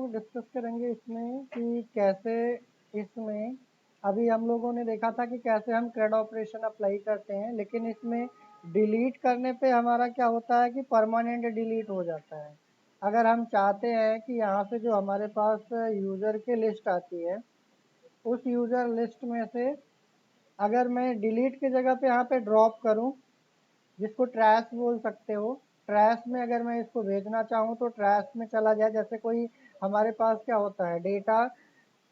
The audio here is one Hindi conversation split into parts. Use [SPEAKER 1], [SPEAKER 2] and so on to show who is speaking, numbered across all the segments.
[SPEAKER 1] डिस्कस करेंगे इसमें कि कैसे इसमें अभी हम लोगों ने देखा था कि कैसे हम CRUD ऑपरेशन अप्लाई करते हैं, लेकिन इसमें डिलीट करने पे हमारा क्या होता है कि परमानेंट डिलीट हो जाता है। अगर हम चाहते हैं कि यहाँ से जो हमारे पास यूज़र की लिस्ट आती है, उस यूज़र लिस्ट में से अगर मैं डिलीट की जगह पे यहाँ पे ड्रॉप करूँ, जिसको ट्रैश बोल सकते हो, ट्रैश में अगर मैं इसको भेजना चाहूँ तो ट्रैश में चला जाए। जैसे कोई हमारे पास क्या होता है, डेटा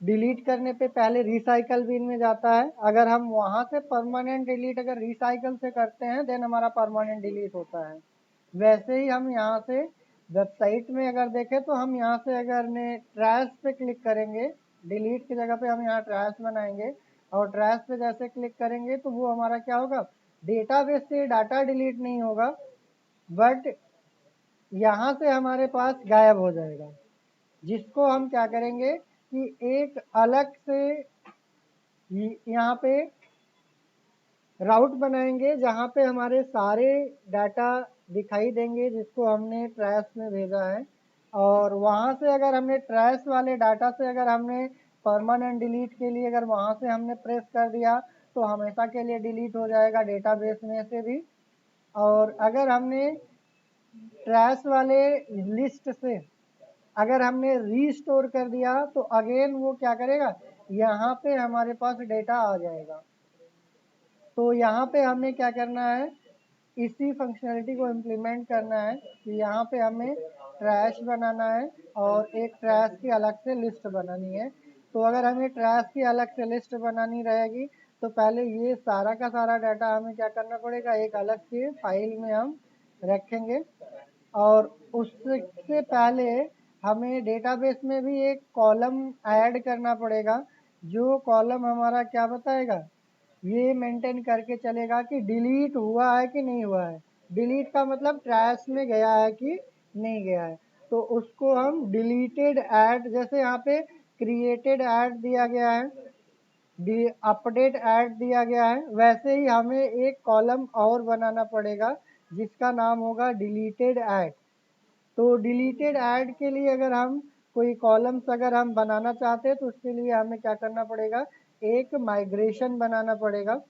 [SPEAKER 1] डिलीट करने पे पहले रिसाइकल बिन में जाता है। अगर हम वहाँ से परमानेंट डिलीट अगर रिसाइकल से करते हैं देन हमारा परमानेंट डिलीट होता है। वैसे ही हम यहाँ से वेबसाइट में अगर देखें तो हम यहाँ से अगर ने ट्रैश पे क्लिक करेंगे, डिलीट की जगह पे हम यहाँ ट्रैश बनाएंगे और ट्रैश पे जैसे क्लिक करेंगे तो वो हमारा क्या होगा, डेटाबेस से डाटा डिलीट नहीं होगा, बट यहाँ से हमारे पास गायब हो जाएगा। जिसको हम क्या करेंगे कि एक अलग से यहाँ पे राउट बनाएंगे जहाँ पे हमारे सारे डाटा दिखाई देंगे जिसको हमने ट्रैश में भेजा है। और वहाँ से अगर हमने ट्रैश वाले डाटा से अगर हमने परमानेंट डिलीट के लिए अगर वहाँ से हमने प्रेस कर दिया तो हमेशा के लिए डिलीट हो जाएगा डेटाबेस में से भी। और अगर हमने ट्रैश वाले लिस्ट से अगर हमने रीस्टोर कर दिया तो अगेन वो क्या करेगा, यहाँ पे हमारे पास डेटा आ जाएगा। तो यहाँ पे हमें क्या करना है, इसी फंक्शनलिटी को इम्प्लीमेंट करना है कि यहाँ पे हमें ट्रैश बनाना है और एक ट्रैश की अलग से लिस्ट बनानी है। तो अगर हमें ट्रैश की अलग से लिस्ट बनानी रहेगी तो पहले ये सारा का सारा डाटा हमें क्या करना पड़ेगा, एक अलग से फाइल में हम रखेंगे। और उससे पहले हमें डेटाबेस में भी एक कॉलम ऐड करना पड़ेगा, जो कॉलम हमारा क्या बताएगा, ये मेंटेन करके चलेगा कि डिलीट हुआ है कि नहीं हुआ है, डिलीट का मतलब ट्रैश में गया है कि नहीं गया है। तो उसको हम डिलीटेड ऐड, जैसे यहाँ पे क्रिएटेड ऐड दिया गया है, अपडेट ऐड दिया गया है, वैसे ही हमें एक कॉलम और बनाना पड़ेगा जिसका नाम होगा डिलीटेड ऐड। तो डिलीटेड ऐड के लिए अगर हम कोई कॉलम्स अगर हम बनाना चाहते हैं तो उसके लिए हमें क्या करना पड़ेगा, एक माइग्रेशन बनाना पड़ेगा।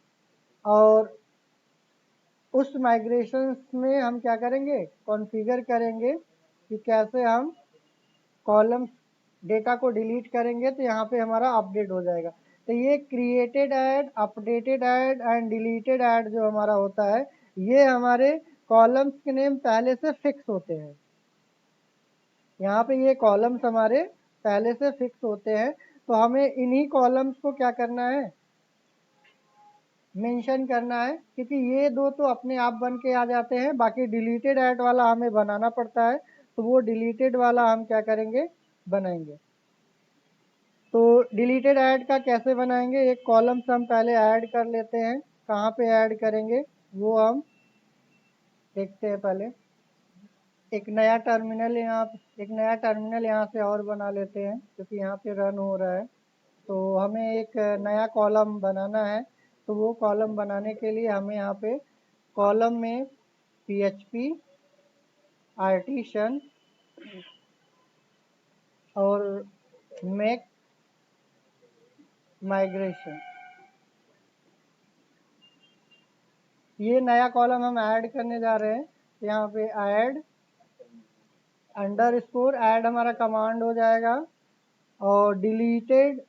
[SPEAKER 1] और उस माइग्रेशन में हम क्या करेंगे, कॉन्फ़िगर करेंगे कि कैसे हम कॉलम्स डेटा को डिलीट करेंगे तो यहाँ पे हमारा अपडेट हो जाएगा। तो ये created add, updated add and deleted add जो हमारा होता है, ये हमारे कॉलम्स के नेम पहले से फिक्स होते हैं। यहाँ पे ये कॉलम्स हमारे पहले से फिक्स होते हैं, तो हमें इन्हीं कॉलम्स को क्या करना है, मेंशन करना है, क्योंकि ये दो तो अपने आप बन के आ जाते हैं, बाकी डिलीटेड ऐड वाला हमें बनाना पड़ता है। तो वो डिलीटेड वाला हम क्या करेंगे, बनाएंगे। तो डिलीटेड ऐड का कैसे बनाएंगे, एक कॉलम्स हम पहले ऐड कर लेते हैं, कहाँ पे ऐड करेंगे वो हम देखते हैं। पहले एक नया टर्मिनल यहाँ से और बना लेते हैं क्योंकि यहाँ पे रन हो रहा है। तो हमें एक नया कॉलम बनाना है, तो वो कॉलम बनाने के लिए हमें यहाँ पे कॉलम में PHP आर्टिशन और मेक माइग्रेशन, ये नया कॉलम हम ऐड करने जा रहे हैं। यहाँ पे ऐड अंडरस्कोर ऐड हमारा कमांड हो जाएगा। और डिलीटेड,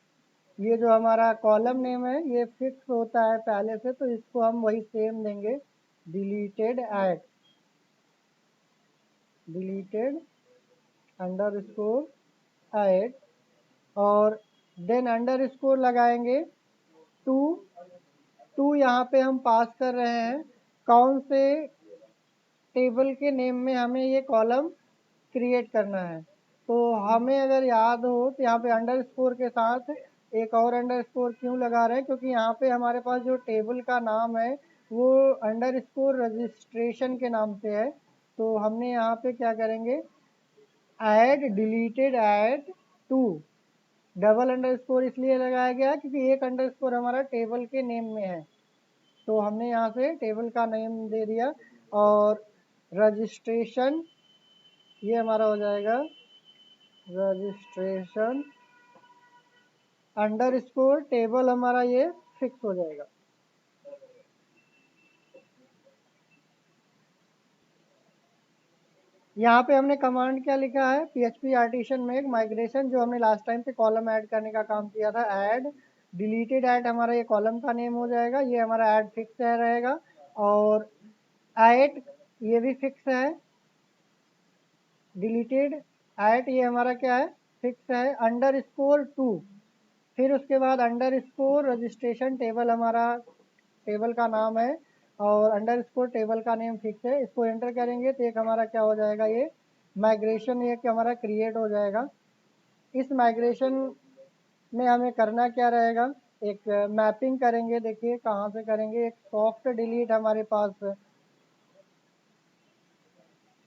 [SPEAKER 1] ये जो हमारा कॉलम नेम है ये फिक्स होता है पहले से, तो इसको हम वही सेम देंगे, deleted add, deleted underscore add. और देन अंडरस्कोर लगाएंगे टू। यहाँ पे हम पास कर रहे हैं कौन से टेबल के नेम में हमें ये कॉलम क्रिएट करना है। तो हमें अगर याद हो तो यहाँ पे अंडरस्कोर के साथ एक और अंडरस्कोर क्यों लगा रहे हैं, क्योंकि यहाँ पे हमारे पास जो टेबल का नाम है वो अंडरस्कोर रजिस्ट्रेशन के नाम से है। तो हमने यहाँ पे क्या करेंगे, add deleted add to, double underscore इसलिए लगाया गया क्योंकि एक अंडरस्कोर हमारा टेबल के नेम में है, तो हमने यहाँ से टेबल का नेम दे दिया। और रजिस्ट्रेशन ये हमारा हो जाएगा रजिस्ट्रेशन अंडरस्कोर टेबल हमारा ये फिक्स हो जाएगा। यहाँ पे हमने कमांड क्या लिखा है, PHP आर्टिशन में एक माइग्रेशन, जो हमने लास्ट टाइम पे कॉलम ऐड करने का काम किया था, ऐड डिलीटेड ऐड हमारा ये कॉलम का नेम हो जाएगा, ये हमारा ऐड फिक्स है रहेगा। और ऐड ये भी फिक्स है, डिलीटेड ऐड ये हमारा क्या है, फिक्स है। अंडरस्कोर 2, फिर उसके बाद अंडरस्कोर रजिस्ट्रेशन टेबल हमारा टेबल का नाम है, और अंडरस्कोर टेबल का नेम फिक्स है। इसको एंटर करेंगे तो एक हमारा क्या हो जाएगा, ये माइग्रेशन एक हमारा क्रिएट हो जाएगा। इस माइग्रेशन में हमें करना क्या रहेगा, एक मैपिंग करेंगे। देखिए कहाँ से करेंगे, एक सॉफ्ट डिलीट हमारे पास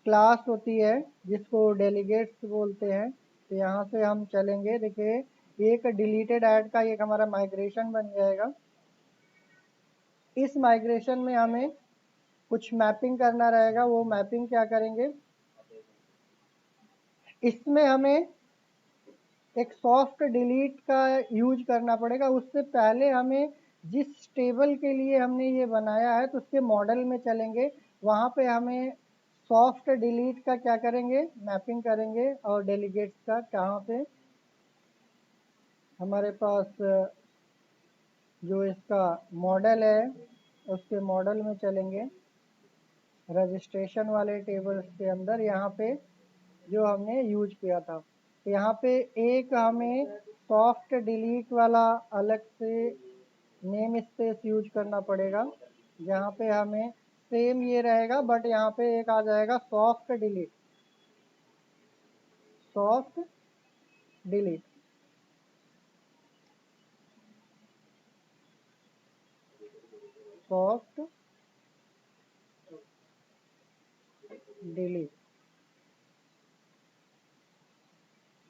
[SPEAKER 1] क्लास होती है जिसको डेलीगेट्स बोलते हैं। तो यहाँ से हम चलेंगे, देखिए एक डिलीटेड ऐड का एक हमारा माइग्रेशन बन जाएगा। इस माइग्रेशन में हमें कुछ मैपिंग करना रहेगा। वो मैपिंग क्या करेंगे, इसमें हमें एक सॉफ्ट डिलीट का यूज करना पड़ेगा। उससे पहले हमें जिस टेबल के लिए हमने ये बनाया है तो उसके मॉडल में चलेंगे, वहाँ पे हमें सॉफ्ट डिलीट का क्या करेंगे, मैपिंग करेंगे। और डेलीगेट्स का कहाँ पे, हमारे पास जो इसका मॉडल है उसके मॉडल में चलेंगे, रजिस्ट्रेशन वाले टेबल्स के अंदर, यहाँ पे जो हमने यूज किया था। तो यहाँ पे एक हमें सॉफ्ट डिलीट वाला अलग से नेम स्पेस यूज करना पड़ेगा, जहाँ पे हमें सेम ये रहेगा, बट यहाँ पे एक आ जाएगा soft delete, soft delete. Soft delete,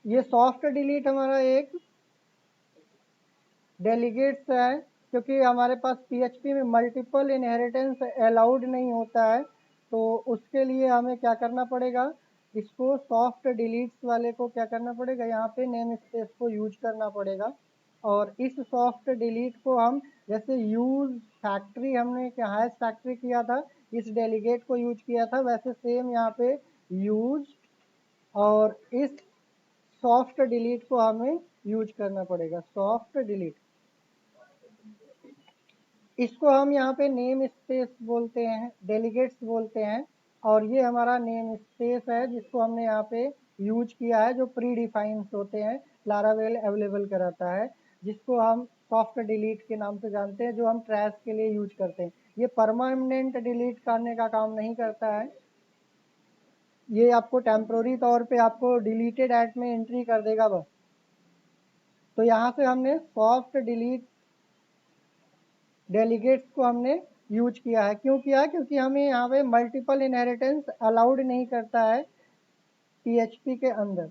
[SPEAKER 1] ये सॉफ्ट डिलीट हमारा एक डेलीगेट्स है, क्योंकि हमारे पास PHP में मल्टीपल इनहेरिटेंस अलाउड नहीं होता है। तो उसके लिए हमें क्या करना पड़ेगा, इसको सॉफ्ट डिलीट्स वाले को क्या करना पड़ेगा, यहाँ पे नेम स्पेस को यूज करना पड़ेगा। और इस सॉफ्ट डिलीट को हम, जैसे यूज फैक्ट्री हमने क्या हैश फैक्ट्री किया था, इस डेलीगेट को यूज किया था, वैसे सेम यहाँ पे यूज और इस सॉफ्ट डिलीट को हमें यूज करना पड़ेगा, सॉफ्ट डिलीट। इसको हम यहाँ पे नेम स्पेस बोलते हैं, डेलीगेट्स बोलते हैं। और ये हमारा नेम स्पेस है जिसको हमने यहाँ पे यूज किया है, जो प्री डिफाइंस होते हैं, लारावेल अवेलेबल कराता है, जिसको हम सॉफ्ट डिलीट के नाम से जानते हैं, जो हम ट्रैश के लिए यूज करते हैं। ये परमानेंट डिलीट करने का काम नहीं करता है, ये आपको टेम्प्रोरी तौर पे आपको डिलीटेड ऐड में एंट्री कर देगा बस। तो यहाँ से हमने सॉफ्ट डिलीट डेलीगेट्स को हमने यूज किया है। क्यों किया है, क्योंकि हमें यहाँ पे मल्टीपल इनहेरिटेंस अलाउड नहीं करता है PHP के अंदर,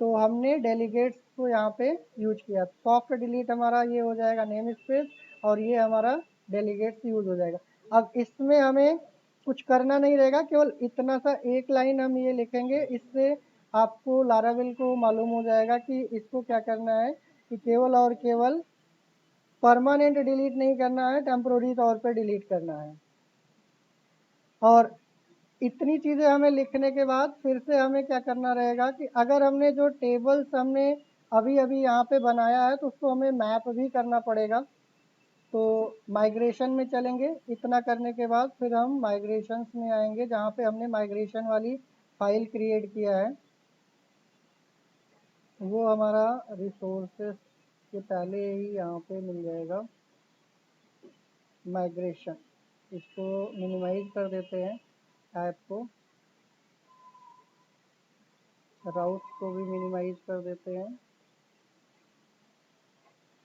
[SPEAKER 1] तो हमने डेलीगेट्स को यहाँ पे यूज किया। सॉफ्ट डिलीट हमारा ये हो जाएगा नेम स्पेस, और ये हमारा डेलीगेट्स यूज हो जाएगा। अब इसमें हमें कुछ करना नहीं रहेगा, केवल इतना सा एक लाइन हम ये लिखेंगे, इससे आपको लारावेल को मालूम हो जाएगा कि इसको क्या करना है, कि केवल और केवल परमानेंट डिलीट नहीं करना है, टेम्प्रोरी तौर पे डिलीट करना है। और इतनी चीज़ें हमें लिखने के बाद फिर से हमें क्या करना रहेगा, कि अगर हमने जो टेबल्स हमने अभी अभी यहाँ पे बनाया है तो उसको हमें मैप भी करना पड़ेगा। तो माइग्रेशन में चलेंगे, इतना करने के बाद फिर हम माइग्रेशंस में आएंगे, जहाँ पे हमने माइग्रेशन वाली फाइल क्रिएट किया है। वो हमारा रिसोर्सेस के पहले ही यहाँ पे मिल जाएगा, माइग्रेशन। इसको मिनिमाइज कर देते हैं, ऐप को, राउट्स को भी मिनिमाइज कर देते हैं,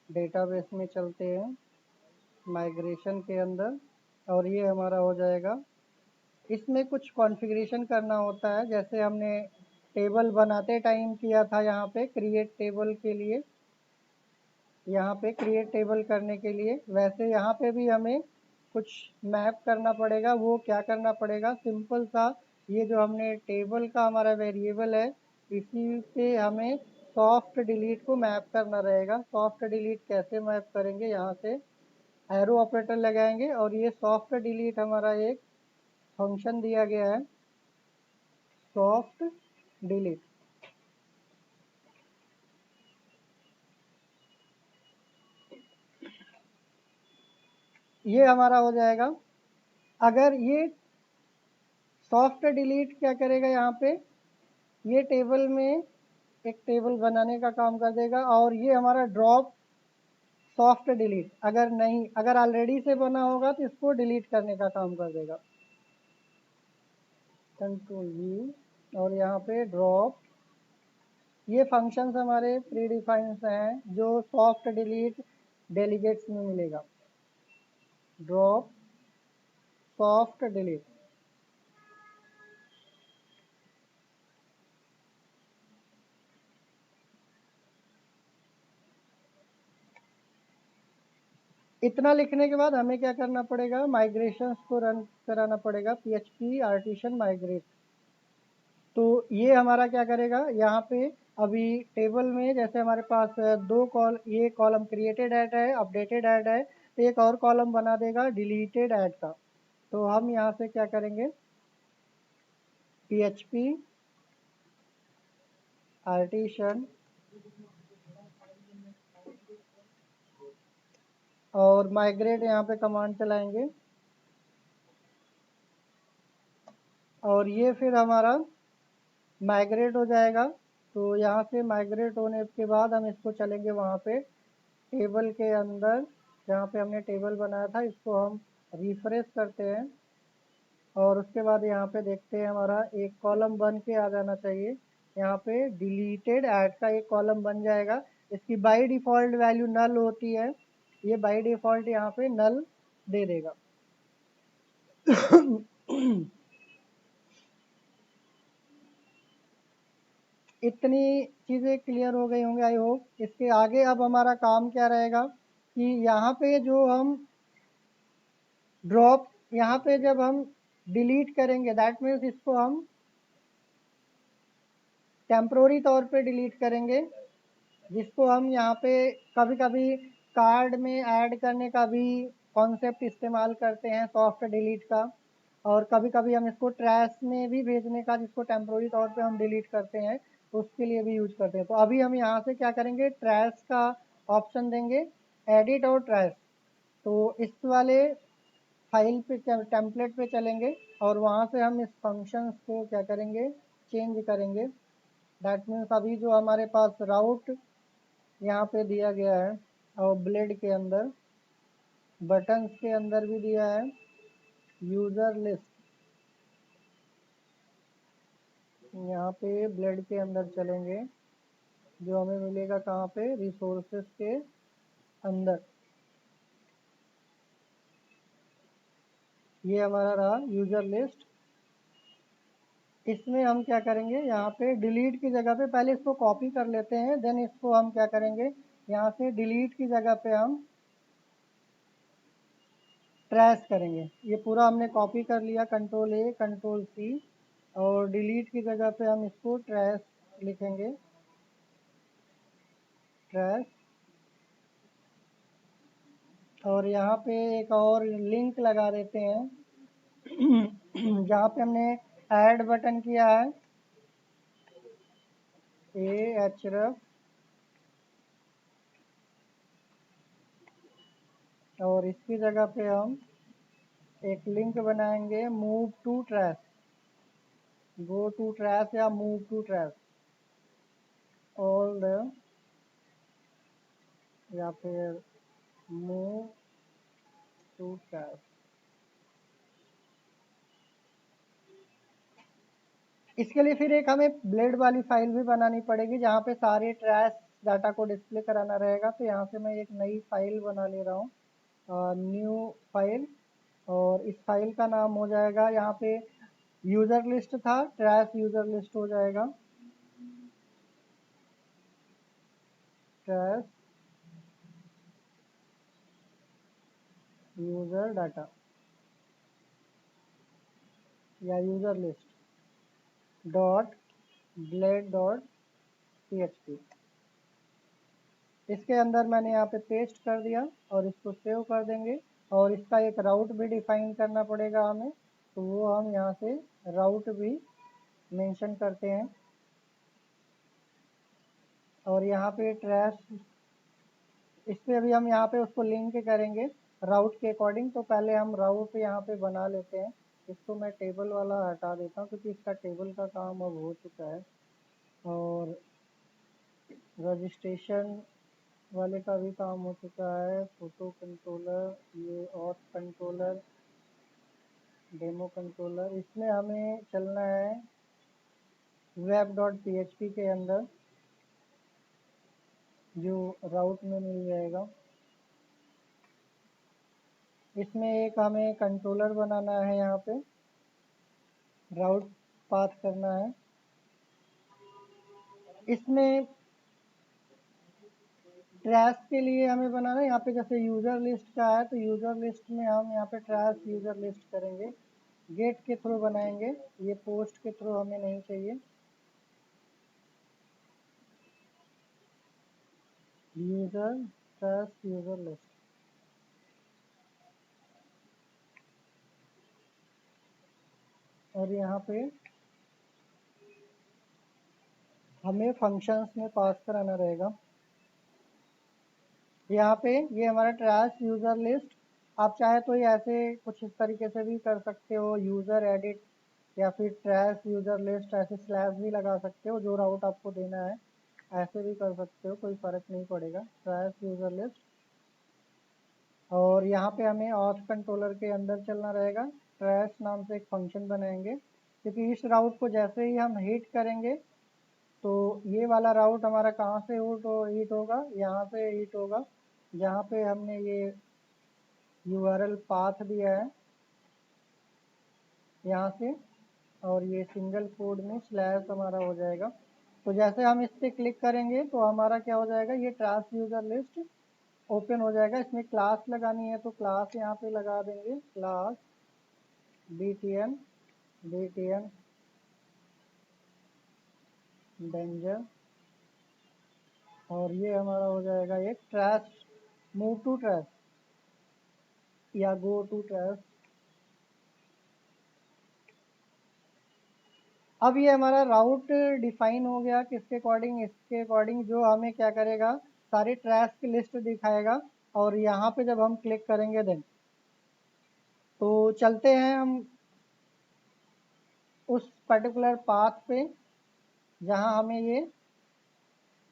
[SPEAKER 1] डेटाबेस में चलते हैं माइग्रेशन के अंदर, और ये हमारा हो जाएगा। इसमें कुछ कॉन्फ़िगरेशन करना होता है, जैसे हमने टेबल बनाते टाइम किया था यहाँ पे क्रिएट टेबल के लिए, यहाँ पे क्रिएट टेबल करने के लिए, वैसे यहाँ पे भी हमें कुछ मैप करना पड़ेगा। वो क्या करना पड़ेगा, सिंपल सा, ये जो हमने टेबल का हमारा वेरिएबल है इसी पे हमें सॉफ्ट डिलीट को मैप करना रहेगा। सॉफ्ट डिलीट कैसे मैप करेंगे, यहाँ से एरो ऑपरेटर लगाएंगे और ये सॉफ्ट डिलीट हमारा एक फंक्शन दिया गया है, सॉफ्ट डिलीट। ये हमारा हो जाएगा। अगर ये सॉफ्ट डिलीट क्या करेगा, यहाँ पे ये टेबल में एक टेबल बनाने का काम कर देगा और ये हमारा ड्रॉप सॉफ्ट डिलीट, अगर नहीं, अगर ऑलरेडी से बना होगा तो इसको डिलीट करने का काम कर देगा। कंट्रोल V और यहाँ पे ड्रॉप, ये फंक्शंस हमारे प्री डिफाइंड हैं जो सॉफ्ट डिलीट डेलीगेट्स में मिलेगा। ड्रॉप सॉफ्ट डिलीट, इतना लिखने के बाद हमें क्या करना पड़ेगा, माइग्रेशंस को रन कराना पड़ेगा, PHP आर्टिशन माइग्रेट। तो ये हमारा क्या करेगा, यहाँ पे अभी टेबल में जैसे हमारे पास दो कॉल, ये कॉलम क्रिएटेड ऐड है, अपडेटेड ऐड है, तो एक और कॉलम बना देगा डिलीटेड ऐड का। तो हम यहाँ से क्या करेंगे, PHP आर्टिशन और माइग्रेट यहाँ पे कमांड चलाएंगे और ये फिर हमारा माइग्रेट हो जाएगा। तो यहाँ से माइग्रेट होने के बाद हम इसको चलेंगे वहाँ पे टेबल के अंदर, जहाँ पे हमने टेबल बनाया था, इसको हम रिफ्रेश करते हैं और उसके बाद यहाँ पे देखते हैं हमारा एक कॉलम बन के आ जाना चाहिए। यहाँ पे डिलीटेड ऐड का एक कॉलम बन जाएगा। इसकी बाय डिफ़ॉल्ट वैल्यू नल होती है, ये बाय डिफ़ॉल्ट यहाँ पे नल दे देगा। इतनी चीज़ें क्लियर हो गई होंगी आई होप। इसके आगे अब हमारा काम क्या रहेगा कि यहाँ पे जो हम ड्रॉप, यहाँ पे जब हम डिलीट करेंगे, दैट मीन्स इसको हम टेम्प्रोरी तौर पे डिलीट करेंगे, जिसको हम यहाँ पे कभी कभी कार्ड में ऐड करने का भी कॉन्सेप्ट इस्तेमाल करते हैं सॉफ्ट डिलीट का, और कभी कभी हम इसको ट्रैश में भी भेजने का, जिसको टेम्प्रोरी तौर पे हम डिलीट करते हैं, उसके लिए भी यूज करते हैं। तो अभी हम यहाँ से क्या करेंगे, ट्रैश का ऑप्शन देंगे, एडिट और ट्रैश। तो इस वाले फाइल पे टेम्पलेट पे चलेंगे और वहाँ से हम इस फंक्शंस को क्या करेंगे, चेंज करेंगे। दैट मीन्स अभी जो हमारे पास राउट यहाँ पे दिया गया है और ब्लेड के अंदर, बटन्स के अंदर भी दिया है यूज़र लिस्ट, यहाँ पे ब्लेड के अंदर चलेंगे, जो हमें मिलेगा कहाँ पे, रिसोर्सेस के अंदर। ये हमारा रहा यूज़र लिस्ट। इसमें हम क्या करेंगे, यहाँ पे डिलीट की जगह पे पहले इसको कॉपी कर लेते हैं, देन इसको हम क्या करेंगे, यहाँ से डिलीट की जगह पे हम ट्रैश करेंगे। ये पूरा हमने कॉपी कर लिया, कंट्रोल A कंट्रोल C, और डिलीट की जगह पे हम इसको ट्रैश लिखेंगे, ट्रैश। और यहाँ पे एक और लिंक लगा देते हैं जहाँ पे हमने ऐड बटन किया है, ahref, और इसकी जगह पे हम एक लिंक बनाएंगे, move to trash, go to trash या move to trash, all the, या फिर मूव टू ट्रैश। इसके लिए फिर एक हमें ब्लेड वाली फाइल भी बनानी पड़ेगी, जहाँ पे सारे ट्रैश डाटा को डिस्प्ले कराना रहेगा। तो यहाँ से मैं एक नई फाइल बना ले रहा हूँ, न्यू फाइल, और इस फाइल का नाम हो जाएगा, यहाँ पे यूज़र लिस्ट था, ट्रैश यूज़र लिस्ट हो जाएगा, ट्रैश यूज़र डाटा या यूज़र लिस्ट डॉट blade.php। इसके अंदर मैंने यहाँ पे पेस्ट कर दिया और इसको सेव कर देंगे। और इसका एक राउट भी डिफाइन करना पड़ेगा हमें, तो वो हम यहाँ से राउट भी मेंशन करते हैं। और यहाँ पे ट्रैश, इस पर अभी हम यहाँ पे उसको लिंक करेंगे राउट के अकॉर्डिंग। तो पहले हम राउट यहाँ पे बना लेते हैं। इसको मैं टेबल वाला हटा देता हूँ क्योंकि इसका टेबल का काम अब हो चुका है। और रजिस्ट्रेशन वाले का भी काम हो चुका है। फोटो कंट्रोलर, ये ऑथ कंट्रोलर, डेमो कंट्रोलर, इसमें हमें चलना है web.php के अंदर, जो राउट में मिल जाएगा। इसमें एक हमें कंट्रोलर बनाना है, यहाँ पे राउट पास करना है। इसमें ट्रैश के लिए हमें बनाना है, यहाँ पे जैसे यूज़र लिस्ट का है तो यूज़र लिस्ट में हम यहाँ पे ट्रैश यूज़र लिस्ट करेंगे, गेट के थ्रू बनाएंगे। ये पोस्ट के थ्रू हमें नहीं चाहिए। यूज़र ट्रैश यूज़र लिस्ट, और यहाँ पे हमें फंक्शंस में पास कराना रहेगा। यहाँ पे ये हमारा ट्रैश यूज़र लिस्ट, आप चाहे तो ये ऐसे कुछ इस तरीके से भी कर सकते हो, यूज़र एडिट या फिर ट्रैश यूज़र लिस्ट, ऐसे स्लैश भी लगा सकते हो। जो राउट आपको देना है ऐसे भी कर सकते हो, कोई फ़र्क नहीं पड़ेगा। ट्रैश यूज़र लिस्ट, और यहाँ पे हमें ऑथ कंट्रोलर के अंदर चलना रहेगा। ट्रैश नाम से एक फंक्शन बनाएंगे, क्योंकि इस राउट को जैसे ही हम हिट करेंगे तो ये वाला राउट हमारा कहाँ से हिट होगा, यहाँ से हिट होगा, जहाँ पे हमने ये URL पाथ दिया है यहाँ से। और ये सिंगल कोड में स्लैश हमारा हो जाएगा। तो जैसे हम इस पर क्लिक करेंगे तो हमारा क्या हो जाएगा, ये ट्रैश यूज़र लिस्ट ओपन हो जाएगा। इसमें क्लास लगानी है तो क्लास यहाँ पे लगा देंगे, क्लास btn डेंजर। और ये हमारा हो जाएगा एक ट्रैश, मूव टू ट्रैश या गो टू ट्रैश। अब ये हमारा राउट डिफाइन हो गया, किसके अकॉर्डिंग, इसके अकॉर्डिंग जो हमें क्या करेगा, सारे ट्रैश की लिस्ट दिखाएगा। और यहाँ पे जब हम क्लिक करेंगे देन, तो चलते हैं हम उस पर्टिकुलर पाथ पे जहाँ हमें ये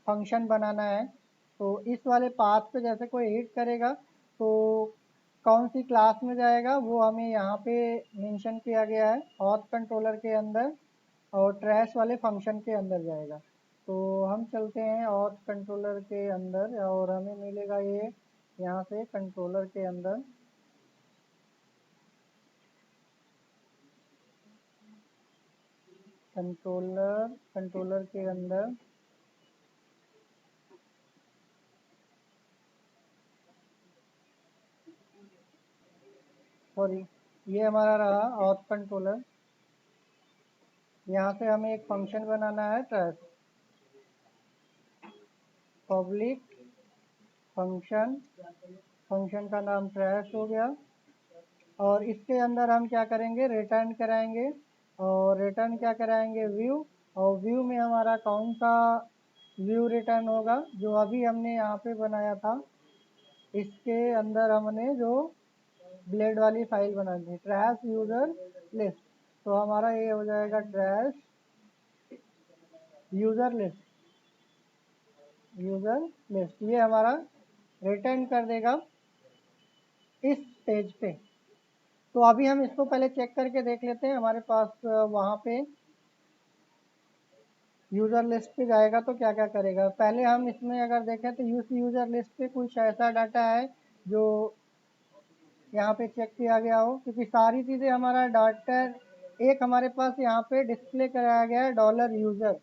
[SPEAKER 1] फंक्शन बनाना है। तो इस वाले पाथ पे जैसे कोई हिट करेगा तो कौन सी क्लास में जाएगा वो हमें यहाँ पे मेंशन किया गया है, ऑथ कंट्रोलर के अंदर और ट्रैश वाले फंक्शन के अंदर जाएगा। तो हम चलते हैं ऑथ कंट्रोलर के अंदर और हमें मिलेगा ये यहाँ से कंट्रोलर के अंदर। कंट्रोलर के अंदर सॉरी, ये हमारा रहा ऑथ कंट्रोलर। यहाँ से हमें एक फंक्शन बनाना है, ट्रैश पब्लिक फंक्शन, फंक्शन का नाम ट्रैश हो गया। और इसके अंदर हम क्या करेंगे, रिटर्न कराएंगे। और रिटर्न क्या कराएंगे, व्यू। और व्यू में हमारा कौन सा व्यू रिटर्न होगा, जो अभी हमने यहाँ पे बनाया था, इसके अंदर हमने जो ब्लेड वाली फाइल बना दी, ट्रैश यूज़र लिस्ट। तो हमारा ये हो जाएगा trash user list, user list ये हमारा रिटर्न कर देगा इस पेज पे। तो अभी हम इसको पहले चेक करके देख लेते हैं, हमारे पास वहाँ पे यूज़र लिस्ट पे जाएगा तो क्या क्या करेगा। पहले हम इसमें अगर देखें तो यूज़र लिस्ट पे कुछ ऐसा डाटा है जो यहाँ पे चेक किया गया हो, क्योंकि सारी चीज़ें हमारा डाटा एक हमारे पास यहाँ पे डिस्प्ले कराया गया है $यूज़र,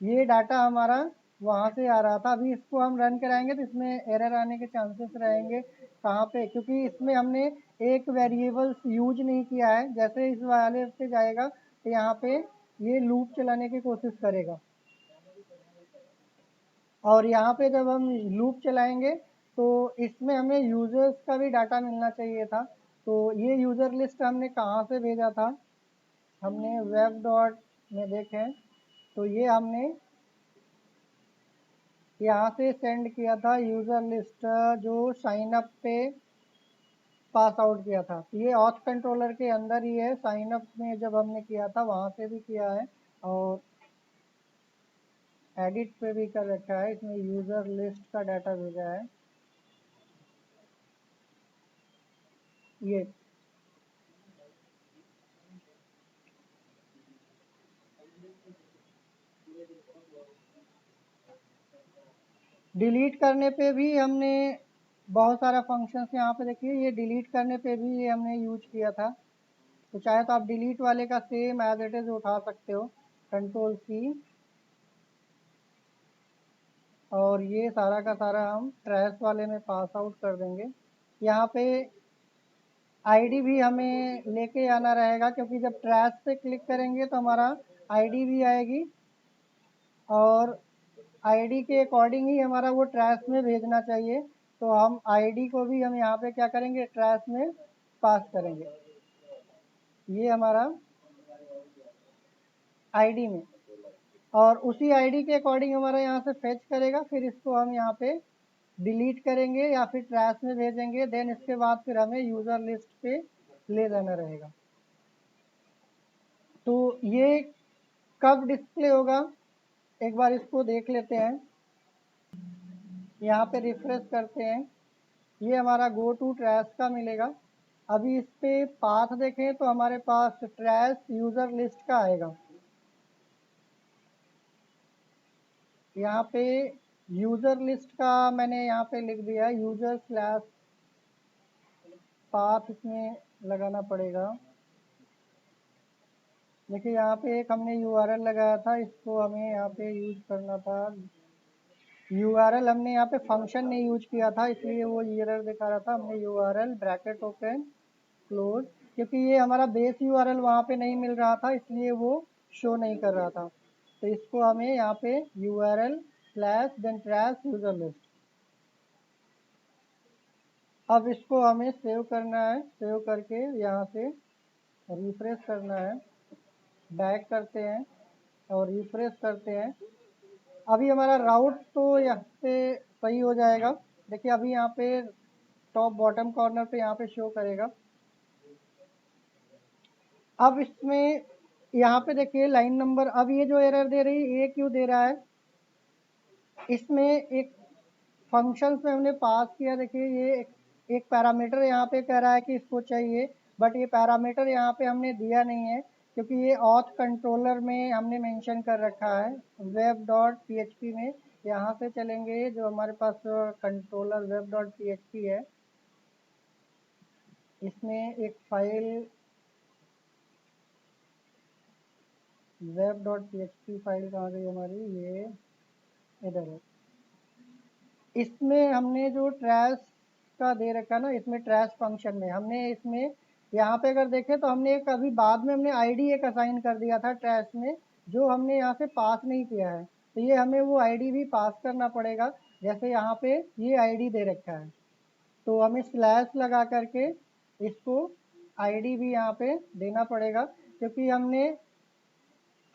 [SPEAKER 1] ये डाटा हमारा वहाँ से आ रहा था। अभी इसको हम रन कराएंगे तो इसमें एरर आने के चांसेस रहेंगे। कहाँ पे, क्योंकि इसमें हमने एक वेरिएबल यूज नहीं किया है। जैसे इस वाले पे जाएगा तो यहाँ पे ये लूप चलाने की कोशिश करेगा। और यहाँ पे जब हम लूप चलाएंगे तो इसमें हमें यूजर्स का भी डाटा मिलना चाहिए था। तो ये यूज़र लिस्ट हमने कहाँ से भेजा था, हमने वेब डॉट में देखें तो ये हमने यहाँ से सेंड किया था यूज़र लिस्ट जो साइन अप पे पास आउट किया था। ये ऑथ कंट्रोलर के अंदर ही है, साइन अप में जब हमने किया था वहाँ से भी किया है और एडिट पे भी कर रखा है। इसमें यूज़र लिस्ट का डाटा भेजा है ये। डिलीट करने पे भी हमने बहुत सारा फंक्शंस यहाँ पे देखिए, ये डिलीट करने पे भी ये हमने यूज किया था। तो चाहे तो आप डिलीट वाले का सेम एज इट इज उठा सकते हो, कंट्रोल सी, और ये सारा का सारा हम ट्रैश वाले में पास आउट कर देंगे। यहाँ पे आईडी भी हमें लेके आना रहेगा क्योंकि जब ट्रैश पे क्लिक करेंगे तो हमारा आईडी भी आएगी और आईडी के अकॉर्डिंग ही हमारा वो ट्रैश में भेजना चाहिए। तो हम आईडी को भी हम यहाँ पे क्या करेंगे, ट्रैश में पास करेंगे, ये हमारा आईडी में, और उसी आईडी के अकॉर्डिंग हमारा यहाँ से फेच करेगा। फिर इसको हम यहाँ पे डिलीट करेंगे या फिर ट्रैश में भेजेंगे। देन इसके बाद फिर हमें यूज़र लिस्ट पे ले जाना रहेगा। तो ये कब डिस्प्ले होगा, एक बार इसको देख लेते हैं। यहाँ पे रिफ्रेश करते हैं, ये हमारा गो टू ट्रैश का मिलेगा। अभी इस पे पाथ देखें तो हमारे पास ट्रैश यूज़र लिस्ट का आएगा। यहाँ पे यूज़र लिस्ट का मैंने यहाँ पे लिख दिया यूज़र स्लैश पाथ, इसमें लगाना पड़ेगा। देखिए यहाँ पे एक हमने यूआरएल लगाया था, इसको हमें यहाँ पे यूज करना था। यूआरएल हमने यहाँ पे फंक्शन नहीं यूज किया था इसलिए वो एरर दिखा रहा था। हमने यूआरएल ब्रैकेट ओपन क्लोज, क्योंकि ये हमारा बेस यूआरएल वहाँ पे नहीं मिल रहा था इसलिए वो शो नहीं कर रहा था। तो इसको हमें यहाँ पे URL slash then trash user list. अब इसको हमें सेव करना है, सेव करके यहाँ से रिफ्रेश करना है, बैक करते हैं और रिफ्रेश करते हैं। अभी हमारा राउट तो यहाँ पे सही हो जाएगा। देखिए अभी यहाँ पे टॉप बॉटम कॉर्नर पे यहाँ पे शो करेगा। अब इसमें यहाँ पे देखिए लाइन नंबर, अब ये जो एरर दे रही है ये क्यों दे रहा है, इसमें एक फंक्शंस में हमने पास किया। देखिए ये एक पैरामीटर यहाँ पे कह रहा है कि इसको चाहिए, बट ये पैरामीटर यहाँ पे हमने दिया नहीं है क्योंकि ये ऑथ कंट्रोलर में हमने मेंशन कर रखा है वेब डॉट पी में। यहाँ से चलेंगे जो हमारे पास कंट्रोलर वेब डॉट पी है, इसमें एक file web dot P file कहाँ गई हमारी, ये इधर है। इसमें हमने जो ट्रैश का दे रखा है ना, इसमें ट्रैश फंक्शन में हमने इसमें यहाँ पे अगर देखें तो हमने एक अभी बाद में हमने आईडी एक असाइन कर दिया था ट्रैश में, जो हमने यहाँ से पास नहीं किया है। तो ये हमें वो आईडी भी पास करना पड़ेगा। जैसे यहाँ पे ये आईडी दे रखा है तो हमें स्लैश लगा करके इसको आईडी भी यहाँ पे देना पड़ेगा, क्योंकि हमने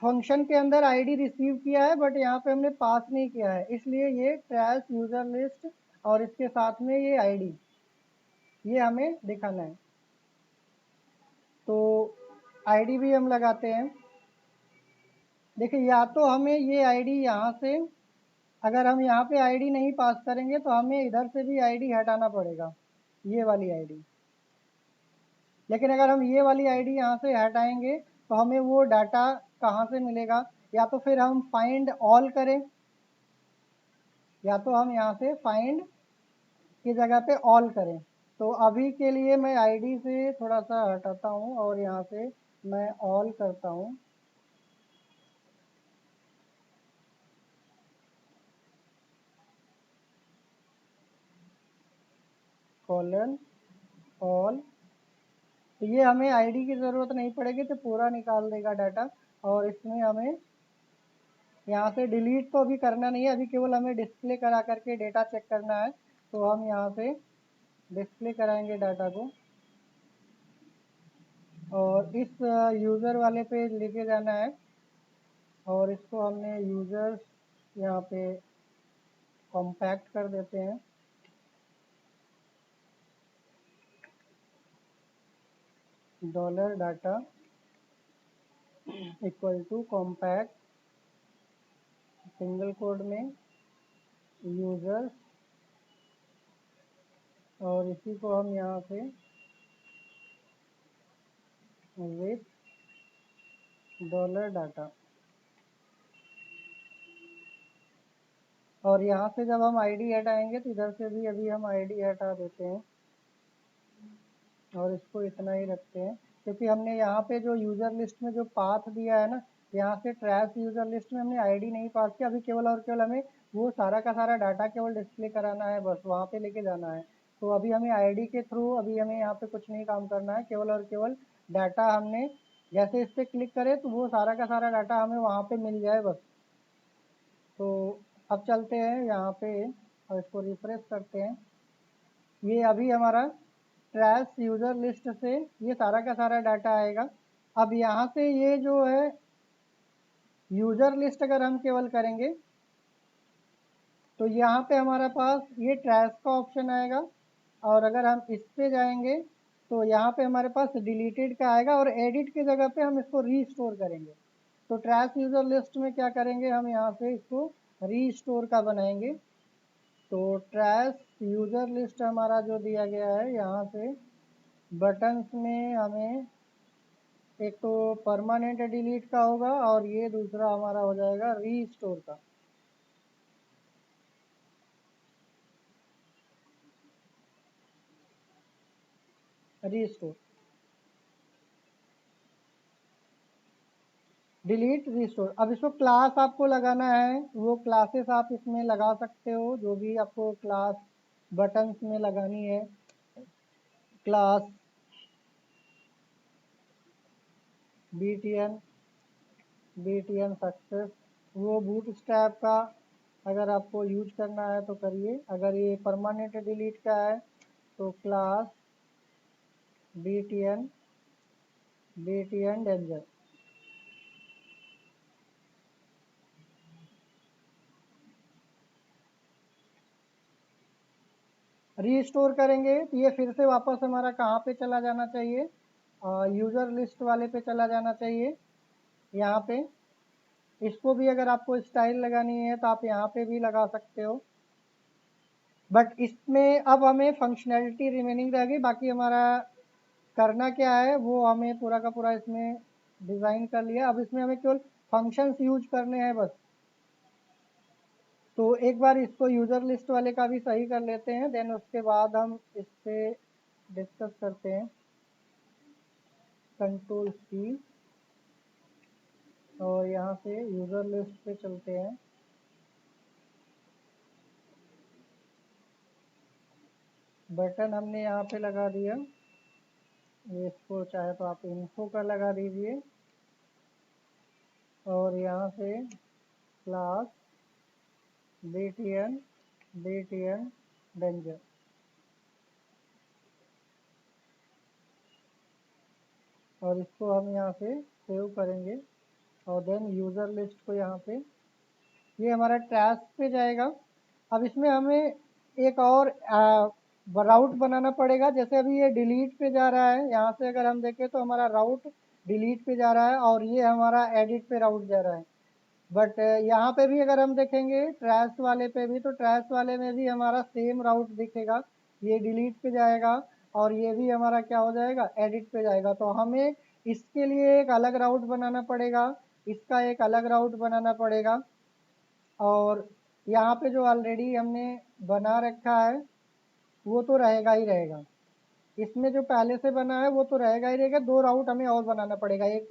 [SPEAKER 1] फंक्शन के अंदर आईडी रिसीव किया है बट यहाँ पे हमने पास नहीं किया है, इसलिए ये ट्रैश यूजर लिस्ट और इसके साथ में ये आईडी, ये हमें दिखाना है। तो आईडी भी हम लगाते हैं। देखिए या तो हमें ये आईडी यहाँ से, अगर हम यहाँ पे आईडी नहीं पास करेंगे तो हमें इधर से भी आईडी हटाना पड़ेगा, ये वाली आईडी। लेकिन अगर हम ये वाली आईडी यहाँ से हटाएंगे तो हमें वो डाटा कहाँ से मिलेगा, या तो फिर हम फाइंड ऑल करें, या तो हम यहाँ से फाइंड की जगह पे ऑल करें। तो अभी के लिए मैं आईडी से थोड़ा सा हटाता हूँ और यहाँ से मैं ऑल करता हूँ। कॉलन ऑल, तो ये हमें आईडी की ज़रूरत नहीं पड़ेगी, तो पूरा निकाल देगा डाटा। और इसमें हमें यहाँ से डिलीट तो अभी करना नहीं है, अभी केवल हमें डिस्प्ले करा करके डेटा चेक करना है। तो हम यहाँ से डिस्प्ले कराएंगे डाटा को और इस यूज़र वाले पे लेके जाना है और इसको हमने यूज़र्स यहाँ पे कॉम्पैक्ट कर देते हैं। Dollar data equal to compact single code में यूज़र्स और इसी को हम यहाँ से विथ डॉलर डाटा और यहाँ से जब हम आईडी हटाएंगे तो इधर से भी अभी हम आईडी हटा देते हैं और इसको इतना ही रखते हैं क्योंकि हमने यहाँ पे जो यूज़र लिस्ट में जो पाथ दिया है ना, यहाँ से ट्रैश यूज़र लिस्ट में हमने आईडी नहीं पास किया। अभी केवल और केवल हमें वो सारा का सारा डाटा केवल डिस्प्ले कराना है, बस वहाँ पे लेके जाना है। तो अभी हमें आईडी के थ्रू अभी हमें यहाँ पे कुछ नहीं काम करना है, केवल और केवल डाटा हमने जैसे इस पर क्लिक करें तो वो सारा का सारा डाटा हमें वहाँ पे मिल जाए बस। तो अब चलते हैं यहाँ पे और इसको रिफ्रेश करते हैं। ये अभी हमारा ट्रैश यूज़र लिस्ट से ये सारा का सारा डाटा आएगा। अब यहाँ से ये जो है यूज़र लिस्ट अगर हम केवल करेंगे तो यहाँ पे हमारे पास ये ट्रैश का ऑप्शन आएगा और अगर हम इस पे जाएंगे तो यहाँ पे हमारे पास डिलीटेड का आएगा और एडिट की जगह पे हम इसको रीस्टोर करेंगे। तो ट्रैश यूज़र लिस्ट में क्या करेंगे, हम यहाँ से इसको रीस्टोर का बनाएंगे। तो ट्रैश यूज़र लिस्ट हमारा जो दिया गया है, यहाँ से बटन्स में हमें एक तो परमानेंट डिलीट का होगा और ये दूसरा हमारा हो जाएगा रीस्टोर का। Restore delete restore. अब इसको क्लास आपको लगाना है, वो क्लासेस आप इसमें लगा सकते हो जो भी आपको क्लास बटन्स में लगानी है। क्लास BTN सक्सेस, वो बूटस्ट्रैप का अगर आपको यूज करना है तो करिए। अगर ये परमानेंट डिलीट का है तो क्लास BTN डेंजर। रीस्टोर करेंगे तो ये फिर से वापस हमारा कहाँ पे चला जाना चाहिए, यूज़र लिस्ट वाले पे चला जाना चाहिए। यहाँ पे इसको भी अगर आपको स्टाइल लगानी है तो आप यहाँ पे भी लगा सकते हो, बट इसमें अब हमें फंक्शनैलिटी रिमेनिंग रहेगी। बाकी हमारा करना क्या है वो हमें पूरा का पूरा इसमें डिज़ाइन कर लिया। अब इसमें हमें केवल फंक्शंस यूज करने हैं बस। तो एक बार इसको यूज़र लिस्ट वाले का भी सही कर लेते हैं, देन उसके बाद हम इस पे डिस्कस करते हैं। कंट्रोल C और यहाँ से यूज़र लिस्ट पे चलते हैं। बटन हमने यहाँ पे लगा दिया, ये इसको चाहे तो आप इन्फो का लगा दीजिए और यहाँ से क्लास BTN डेंजर और इसको हम यहाँ से सेव करेंगे और देन यूज़र लिस्ट को यहाँ पे, ये हमारा ट्रैश पे जाएगा। अब इसमें हमें एक और राउट बनाना पड़ेगा। जैसे अभी ये डिलीट पे जा रहा है, यहाँ से अगर हम देखें तो हमारा राउट डिलीट पे जा रहा है और ये हमारा एडिट पे राउट जा रहा है। बट यहाँ पे भी अगर हम देखेंगे ट्रैश वाले पे भी, तो ट्रैश वाले में भी हमारा सेम राउट दिखेगा। ये डिलीट पे जाएगा और ये भी हमारा क्या हो जाएगा, एडिट पे जाएगा। तो हमें इसके लिए एक अलग राउट बनाना पड़ेगा, इसका एक अलग राउट बनाना पड़ेगा। और यहाँ पे जो ऑलरेडी हमने बना रखा है वो तो रहेगा ही रहेगा, इसमें जो पहले से बना है वो तो रहेगा ही रहेगा। दो राउट हमें और बनाना पड़ेगा, एक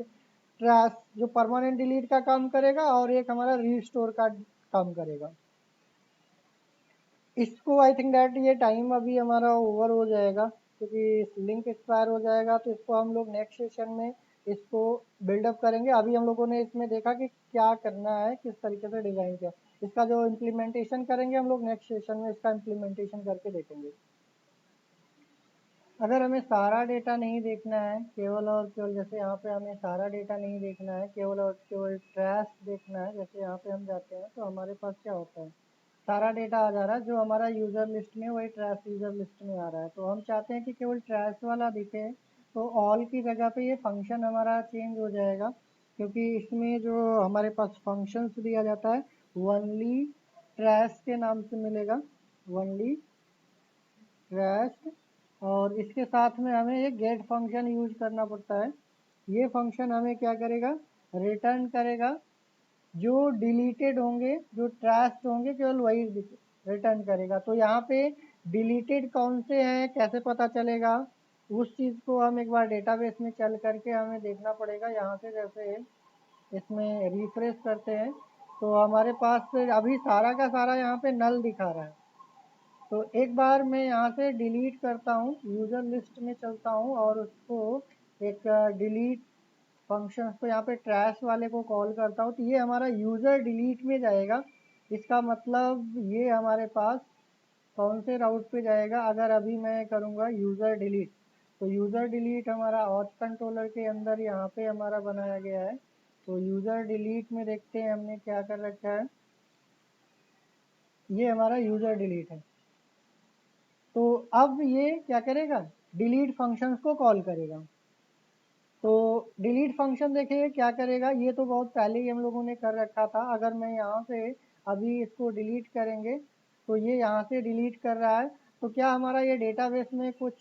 [SPEAKER 1] ट्रैश जो परमानेंट डिलीट का काम करेगा और एक हमारा रीस्टोर का काम करेगा। इसको आई थिंक दैट ये टाइम अभी हमारा ओवर हो जाएगा क्योंकि लिंक एक्सपायर हो जाएगा, तो इसको हम लोग नेक्स्ट सेशन में इसको बिल्डअप करेंगे। अभी हम लोगों ने इसमें देखा कि क्या करना है, किस तरीके से डिज़ाइन किया। इसका जो इम्प्लीमेंटेशन करेंगे हम लोग नेक्स्ट सेशन में इसका इम्प्लीमेंटेशन करके देखेंगे। अगर हमें सारा डेटा नहीं देखना है, केवल और केवल जैसे यहाँ पे हमें सारा डेटा नहीं देखना है, केवल और केवल ट्रैश देखना है, जैसे यहाँ पे हम जाते हैं तो हमारे पास क्या होता है, सारा डेटा आ जा रहा है, जो हमारा यूज़र लिस्ट में वही ट्रैश यूज़र लिस्ट में आ रहा है। तो हम चाहते हैं कि केवल ट्रैश वाला दिखे, तो ऑल की जगह पे ये फंक्शन हमारा चेंज हो जाएगा, क्योंकि इसमें जो हमारे पास फंक्शंस दिया जाता है ओनली ट्रैश के नाम से मिलेगा, ओनली ट्रैश। और इसके साथ में हमें एक गेट फंक्शन यूज करना पड़ता है। ये फंक्शन हमें क्या करेगा, रिटर्न करेगा जो डिलीटेड होंगे, जो ट्रैश होंगे केवल वही रिटर्न करेगा। तो यहाँ पे डिलीटेड कौन से हैं कैसे पता चलेगा, उस चीज़ को हम एक बार डेटाबेस में चल करके हमें देखना पड़ेगा। यहाँ से जैसे इसमें रिफ्रेश करते हैं तो हमारे पास अभी सारा का सारा यहाँ पे नल दिखा रहा है। तो एक बार मैं यहाँ से डिलीट करता हूँ, यूज़र लिस्ट में चलता हूँ और उसको एक डिलीट फंक्शन को यहाँ पे ट्रैश वाले को कॉल करता हूँ, तो ये हमारा यूज़र डिलीट में जाएगा। इसका मतलब ये हमारे पास कौन से राउट पे जाएगा, अगर अभी मैं करूँगा यूज़र डिलीट, तो यूज़र डिलीट हमारा ऑथ कंट्रोलर के अंदर यहाँ पे हमारा बनाया गया है। तो यूज़र डिलीट में देखते हैं हमने क्या कर रखा है, ये हमारा यूज़र डिलीट है। तो अब ये क्या करेगा, डिलीट फंक्शंस को कॉल करेगा। तो डिलीट फंक्शन देखिए क्या करेगा, ये तो बहुत पहले ही हम लोगों ने कर रखा था। अगर मैं यहाँ से अभी इसको डिलीट करेंगे तो ये यहाँ से डिलीट कर रहा है, तो क्या हमारा ये डेटाबेस में कुछ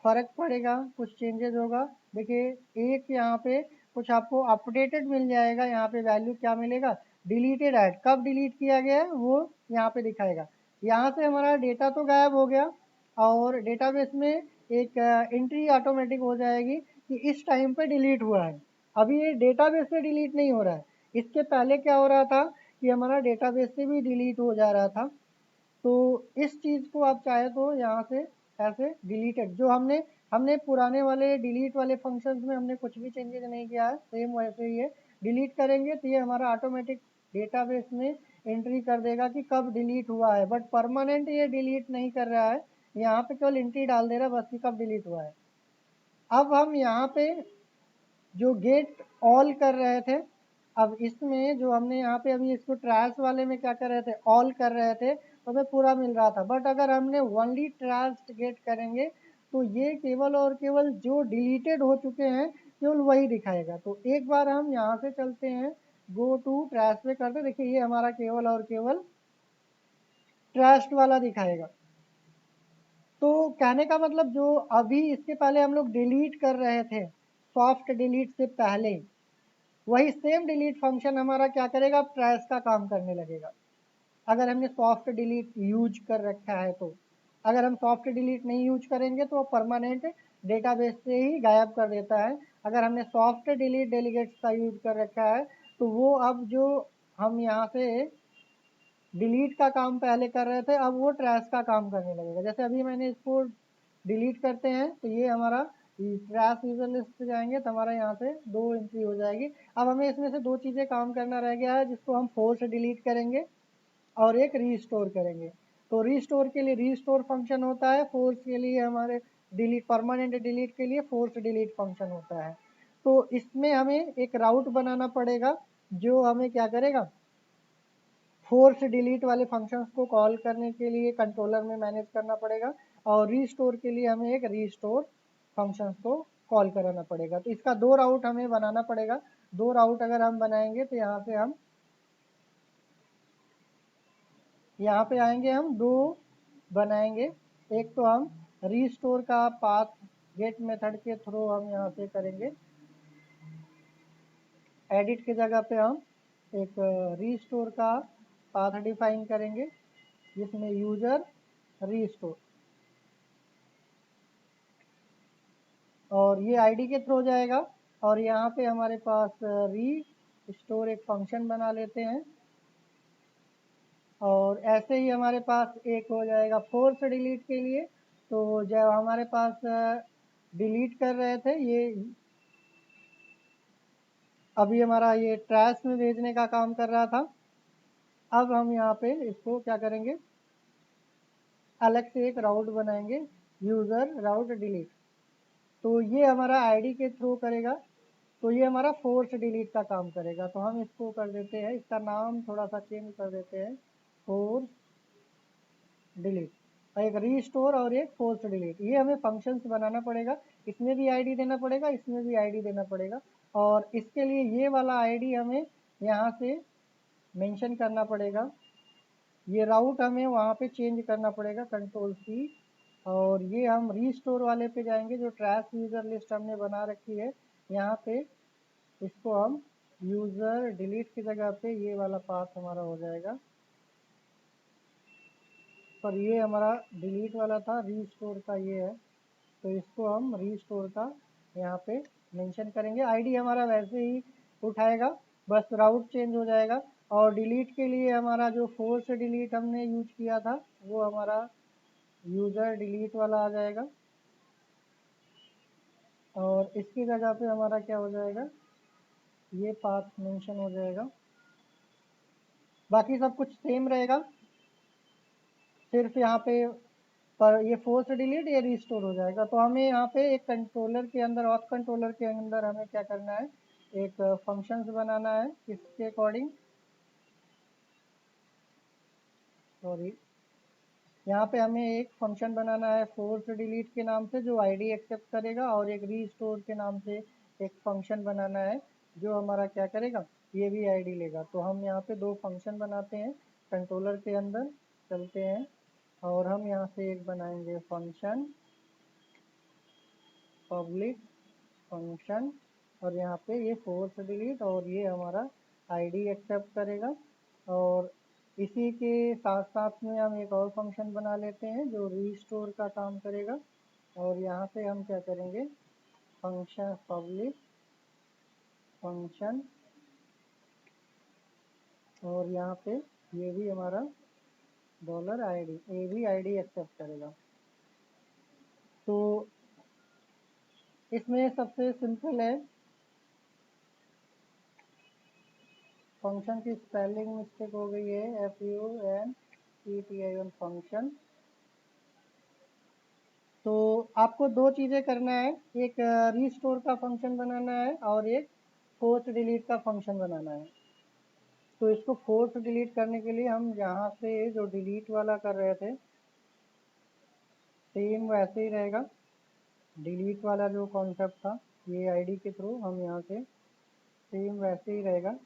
[SPEAKER 1] फ़र्क पड़ेगा, कुछ चेंजेस होगा। देखिए एक यहाँ पे कुछ आपको अपडेटेड मिल जाएगा, यहाँ पे वैल्यू क्या मिलेगा, डिलीटेड ऐड, कब डिलीट किया गया है वो यहाँ पे दिखाएगा। यहाँ से हमारा डेटा तो गायब हो गया और डेटाबेस में एक एंट्री ऑटोमेटिक हो जाएगी कि इस टाइम पे डिलीट हुआ है। अभी ये डेटाबेस से डिलीट नहीं हो रहा है, इसके पहले क्या हो रहा था कि हमारा डेटाबेस से भी डिलीट हो जा रहा था। तो इस चीज़ को आप चाहे तो यहाँ से ऐसे डिलीटेड, जो हमने हमने पुराने वाले डिलीट वाले फंक्शंस में हमने कुछ भी चेंजेस नहीं किया है, सेम वैसे ही है। डिलीट करेंगे तो ये हमारा ऑटोमेटिक डेटाबेस में एंट्री कर देगा कि कब डिलीट हुआ है, बट परमानेंट ये डिलीट नहीं कर रहा है, यहाँ पे केवल एंट्री डाल दे रहा है बस कि कब डिलीट हुआ है। अब हम यहाँ पे जो गेट ऑल कर रहे थे, अब इसमें जो हमने यहाँ पे अभी इसको ट्रैश वाले में क्या कर रहे थे, ऑल कर रहे थे, तो हमें पूरा मिल रहा था। बट अगर हमने ओनली ट्रैश गेट करेंगे तो ये केवल और केवल जो डिलीटेड हो चुके हैं केवल वही दिखाएगा। तो एक बार हम यहाँ से चलते हैं, गो टू ट्रैश पे करते, देखिए ये हमारा केवल और केवल ट्रैश वाला दिखाएगा। तो कहने का मतलब जो अभी इसके पहले हम लोग डिलीट कर रहे थे, सॉफ्ट डिलीट से पहले, वही सेम डिलीट फंक्शन हमारा क्या करेगा, ट्रैश का काम करने लगेगा। अगर हमने सॉफ्ट डिलीट यूज कर रखा है तो, अगर हम सॉफ्ट डिलीट नहीं यूज करेंगे तो वो परमानेंट डेटाबेस से ही गायब कर देता है। अगर हमने सॉफ्ट डिलीट डेलीगेट्स का यूज कर रखा है तो वो अब जो हम यहाँ से डिलीट का काम पहले कर रहे थे अब वो ट्रैश का काम करने लगेगा। जैसे अभी मैंने इसको डिलीट करते हैं तो ये हमारा ट्रैश यूजर लिस्ट पे जाएंगे तो हमारा यहाँ से 2 एंट्री हो जाएगी। अब हमें इसमें से 2 चीज़ें काम करना रह गया है, जिसको हम फोर्स डिलीट करेंगे और एक रीस्टोर करेंगे। तो रीस्टोर के लिए रीस्टोर फंक्शन होता है, फोर्स के लिए हमारे डिलीट परमानेंट डिलीट के लिए फोर्स डिलीट फंक्शन होता है। तो इसमें हमें एक राउट बनाना पड़ेगा जो हमें क्या करेगा, फोर्स डिलीट वाले फंक्शंस को कॉल करने के लिए कंट्रोलर में मैनेज करना पड़ेगा, और रीस्टोर के लिए हमें एक रीस्टोर फंक्शंस को कॉल कराना पड़ेगा। तो इसका 2 राउट हमें बनाना पड़ेगा। 2 राउट अगर हम बनाएंगे तो यहाँ से हम यहाँ पे आएंगे, हम 2 बनाएंगे। एक तो हम रीस्टोर का पाथ गेट मेथड के थ्रू हम यहाँ से करेंगे, एडिट की जगह पे हम एक रीस्टोर का पाथ डिफाइन करेंगे जिसमें यूजर रीस्टोर, और ये आईडी के थ्रू जाएगा। और यहाँ पे हमारे पास री स्टोर एक फंक्शन बना लेते हैं, और ऐसे ही हमारे पास एक हो जाएगा फोर्स डिलीट के लिए। तो जब हमारे पास डिलीट कर रहे थे, ये अभी हमारा ये ट्रैश में भेजने का काम कर रहा था। अब हम यहाँ पे इसको क्या करेंगे, अलग से एक राउट बनाएंगे, यूज़र राउट डिलीट। तो ये हमारा आईडी के थ्रू करेगा, तो ये हमारा फोर्स डिलीट का काम करेगा। तो हम इसको कर देते हैं, इसका नाम थोड़ा सा चेंज कर देते हैं, फोर्स डिलीट। एक रीस्टोर और एक फोर्स डिलीट, ये हमें फंक्शंस बनाना पड़ेगा। इसमें भी आईडी देना पड़ेगा, इसमें भी आईडी देना पड़ेगा। और इसके लिए ये वाला आईडी हमें यहाँ से मेंशन करना पड़ेगा। ये राउट हमें वहाँ पे चेंज करना पड़ेगा, कंट्रोल-C। और ये हम रीस्टोर वाले पे जाएंगे, जो ट्रैश यूज़र लिस्ट हमने बना रखी है, यहाँ पे इसको हम यूज़र डिलीट की जगह पे ये वाला पाथ हमारा हो जाएगा। पर ये हमारा डिलीट वाला था, रीस्टोर का ये है, तो इसको हम रीस्टोर का यहाँ पे मेंशन करेंगे। आईडी हमारा वैसे ही उठाएगा, बस राउट चेंज हो जाएगा। और डिलीट के लिए हमारा जो फोर्स डिलीट हमने यूज किया था, वो हमारा यूज़र डिलीट वाला आ जाएगा। और इसकी जगह पे हमारा क्या हो जाएगा, ये पाथ मेंशन हो जाएगा। बाकी सब कुछ सेम रहेगा, सिर्फ यहाँ पे पर ये फोर्स डिलीट ये रिस्टोर हो जाएगा। तो हमें यहाँ पे एक कंट्रोलर के अंदर, ऑथ कंट्रोलर के अंदर हमें क्या करना है, एक फंक्शंस बनाना है। इसके अकॉर्डिंग, सॉरी, यहाँ पे हमें एक फंक्शन बनाना है फोर्स डिलीट के नाम से, जो आईडी एक्सेप्ट करेगा। और एक रीस्टोर के नाम से एक फंक्शन बनाना है, जो हमारा क्या करेगा, ये भी आईडी लेगा। तो हम यहाँ पे दो फंक्शन बनाते हैं, कंट्रोलर के अंदर चलते हैं और हम यहाँ से एक बनाएंगे फंक्शन पब्लिक फंक्शन। और यहाँ पे ये फोर्स डिलीट और ये हमारा आईडी एक्सेप्ट करेगा। और इसी के साथ साथ में हम एक और फंक्शन बना लेते हैं, जो रीस्टोर का काम करेगा। और यहाँ पे हम क्या करेंगे, फंक्शन पब्लिक फंक्शन, और यहाँ पे ये भी हमारा $id, ये भी आईडी एक्सेप्ट करेगा। तो इसमें सबसे सिंपल है, फंक्शन की स्पेलिंग मिस्टेक हो गई है, FUNCTION फंक्शन। तो आपको दो चीज़ें करना है, एक रीस्टोर का फंक्शन बनाना है और एक फोर्स डिलीट का फंक्शन बनाना है। तो इसको फोर्स डिलीट करने के लिए हम यहाँ से जो डिलीट वाला कर रहे थे, सेम वैसे ही रहेगा। डिलीट वाला जो कॉन्सेप्ट था, ये आईडी के थ्रू हम यहाँ से सेम वैसे ही रहेगा।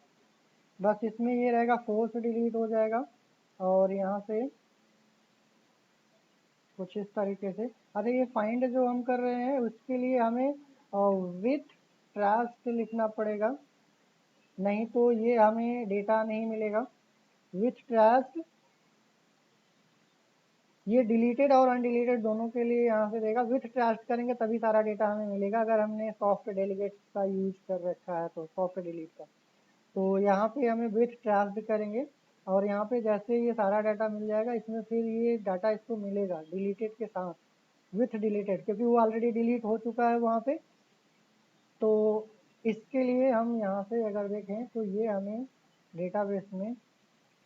[SPEAKER 1] बस इसमें ये रहेगा, फोर्स डिलीट हो जाएगा। और यहाँ से कुछ इस तरीके से। अच्छा, ये फाइंड जो हम कर रहे हैं, उसके लिए हमें विथ ट्रैश लिखना पड़ेगा, नहीं तो ये हमें डेटा नहीं मिलेगा। विथ ट्रैश ये डिलीटेड और अनडिलीटेड दोनों के लिए यहाँ से देगा। विथ ट्रैश करेंगे तभी सारा डेटा हमें मिलेगा, अगर हमने सॉफ्ट डेलीगेट्स का यूज कर रखा है तो, सॉफ्ट डिलीट का। तो यहाँ पे हमें विथ ट्रैश करेंगे और यहाँ पे जैसे ये सारा डाटा मिल जाएगा, इसमें फिर ये डाटा इसको मिलेगा डिलीटेड के साथ, विथ डिलीटेड, क्योंकि वो ऑलरेडी डिलीट हो चुका है वहाँ पे। तो इसके लिए हम यहाँ से अगर देखें तो ये हमें डेटाबेस में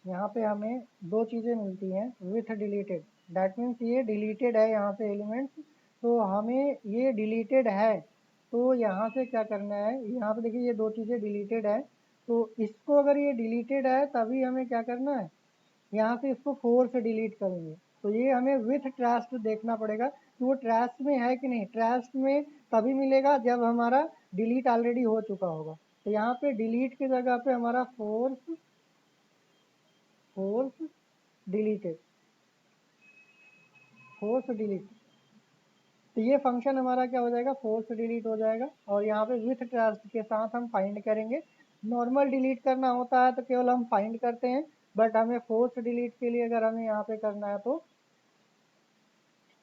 [SPEAKER 1] यहाँ पे हमें दो चीज़ें मिलती हैं, विथ डिलीटेड, डैट मीन्स ये डिलीटेड है यहाँ से एलिमेंट्स। तो हमें ये डिलीटेड है, तो यहाँ से क्या करना है, यहाँ पे देखिए ये दो चीज़ें डिलीटेड है। तो इसको अगर ये डिलीटेड है तभी हमें क्या करना है, यहाँ से इसको फोर्स डिलीट करेंगे। तो ये हमें विथ ट्रैश देखना पड़ेगा कि वो ट्रैश में है कि नहीं। ट्रैश में तभी मिलेगा जब हमारा डिलीट ऑलरेडी हो चुका होगा। तो यहाँ पे डिलीट की जगह पे हमारा फोर्स डिलीटेड, फोर्स डिलीट। तो ये फंक्शन हमारा क्या हो जाएगा, फोर्स डिलीट हो जाएगा। और यहाँ पे विथ ट्रैश के साथ हम फाइंड करेंगे। नॉर्मल डिलीट करना होता है तो केवल हम फाइंड करते हैं, बट हमें फोर्स डिलीट के लिए अगर हमें यहाँ पे करना है तो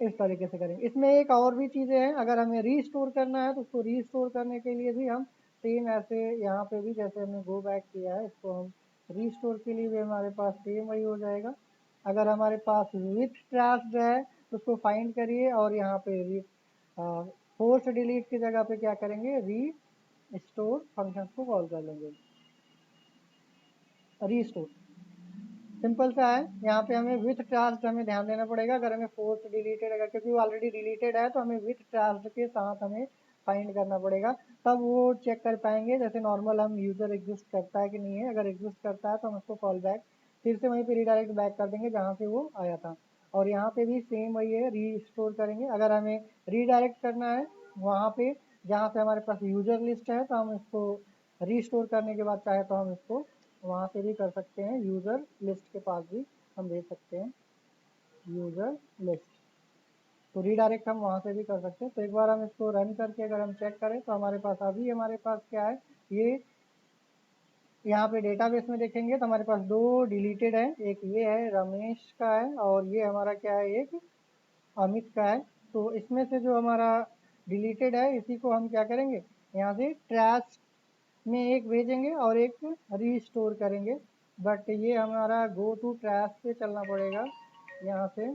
[SPEAKER 1] इस तरीके से करेंगे। इसमें एक और भी चीज़ें हैं, अगर हमें रीस्टोर करना है तो उसको रीस्टोर करने के लिए भी हम सेम ऐसे यहाँ पे भी जैसे हमने गो बैक किया है, इसको हम रीस्टोर के लिए भी हमारे पास सेम वही हो जाएगा। अगर हमारे पास विथ ट्रैश्ड है तो उसको फाइंड करिए और यहाँ पे फोर्स डिलीट की जगह पे क्या करेंगे, स्टोर फंक्शन को कॉल कर लेंगे। रीस्टोर सिंपल सा है। यहाँ पे हमें विथ टास्क हमें ध्यान देना पड़ेगा। अगर हमें फोर्स डिलीटेड, अगर क्योंकि वो ऑलरेडी डिलीटेड है तो हमें विथ टास्क के साथ हमें फाइंड करना पड़ेगा, तब वो चेक कर पाएंगे जैसे नॉर्मल हम यूज़र एग्जिस्ट करता है कि नहीं है। अगर एग्जिस्ट करता है तो हम उसको कॉल बैक फिर से वहीं पे रिडायरेक्ट बैक कर देंगे जहाँ से वो आया था। और यहाँ पे भी सेम वही है, रीस्टोर करेंगे। अगर हमें रीडायरेक्ट करना है वहाँ पे जहाँ से हमारे पास यूज़र लिस्ट है तो हम इसको रीस्टोर करने के बाद चाहे तो हम इसको वहाँ से भी कर सकते हैं, यूज़र लिस्ट के पास भी हम भेज सकते हैं यूज़र लिस्ट। तो रीडायरेक्ट हम वहाँ से भी कर सकते हैं। तो एक बार हम इसको रन करके अगर हम चेक करें तो हमारे पास अभी हमारे पास क्या है, ये यहाँ पे डेटाबेस में देखेंगे तो हमारे पास दो डिलीटेड है, एक ये है रमेश का है और ये हमारा क्या है, एक अमित का है। तो इसमें से जो हमारा डिलीटेड है इसी को हम क्या करेंगे, यहाँ से ट्रैश में एक भेजेंगे और एक रीस्टोर करेंगे। बट ये हमारा गो टू ट्रैश पे चलना पड़ेगा यहाँ से।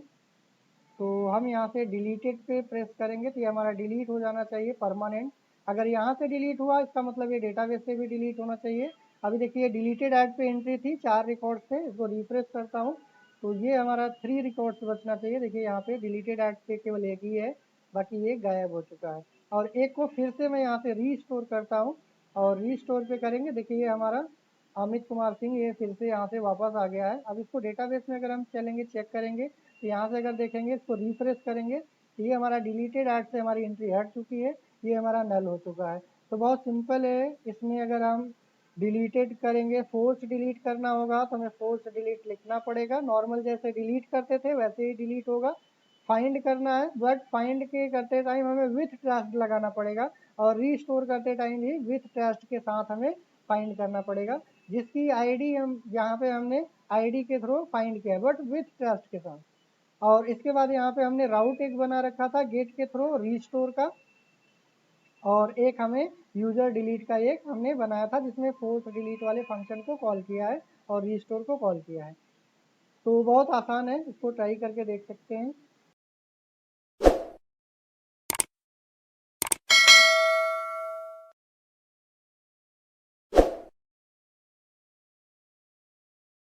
[SPEAKER 1] तो हम यहाँ से डिलीटेड पे प्रेस करेंगे तो ये हमारा डिलीट हो जाना चाहिए परमानेंट। अगर यहाँ से डिलीट हुआ इसका मतलब ये डेटाबेस से भी डिलीट होना चाहिए। अभी देखिए डिलीटेड ऐड पे एंट्री थी, 4 रिकॉर्ड्स थे। इसको रिफ्रेश करता हूँ तो ये हमारा 3 रिकॉर्ड्स बचना चाहिए। देखिए यहाँ पे डिलीटेड ऐड पे केवल एक ही है, बाकी ये गायब हो चुका है। और एक को फिर से मैं यहाँ से रीस्टोर करता हूँ और रीस्टोर पे करेंगे, देखिए ये हमारा अमित कुमार सिंह ये फिर से यहाँ से वापस आ गया है। अब इसको डेटाबेस में अगर हम चलेंगे चेक करेंगे तो यहाँ से अगर देखेंगे इसको रिफ्रेश करेंगे तो ये हमारा डिलीटेड ऐड से हमारी एंट्री हट चुकी है, ये हमारा नल हो चुका है। तो बहुत सिंपल है। इसमें अगर हम डिलीटेड करेंगे, फोर्स डिलीट करना होगा तो हमें फोर्स डिलीट लिखना पड़ेगा, नॉर्मल जैसे डिलीट करते थे वैसे ही डिलीट होगा। फाइंड करना है बट फाइंड के करते टाइम हमें विथ ट्रस्ट लगाना पड़ेगा और रीस्टोर करते टाइम भी विथ ट्रस्ट के साथ हमें फाइंड करना पड़ेगा, जिसकी आईडी हम यहाँ पे हमने आईडी के थ्रू फाइंड किया है बट विथ ट्रस्ट के साथ। और इसके बाद यहाँ पे हमने राउट एक बना रखा था गेट के थ्रू रीस्टोर का, और एक हमें यूजर डिलीट का एक हमने बनाया था जिसमें फोर्स डिलीट वाले फंक्शन को कॉल किया है और रीस्टोर को कॉल किया है। तो बहुत आसान है, इसको ट्राई करके देख सकते हैं।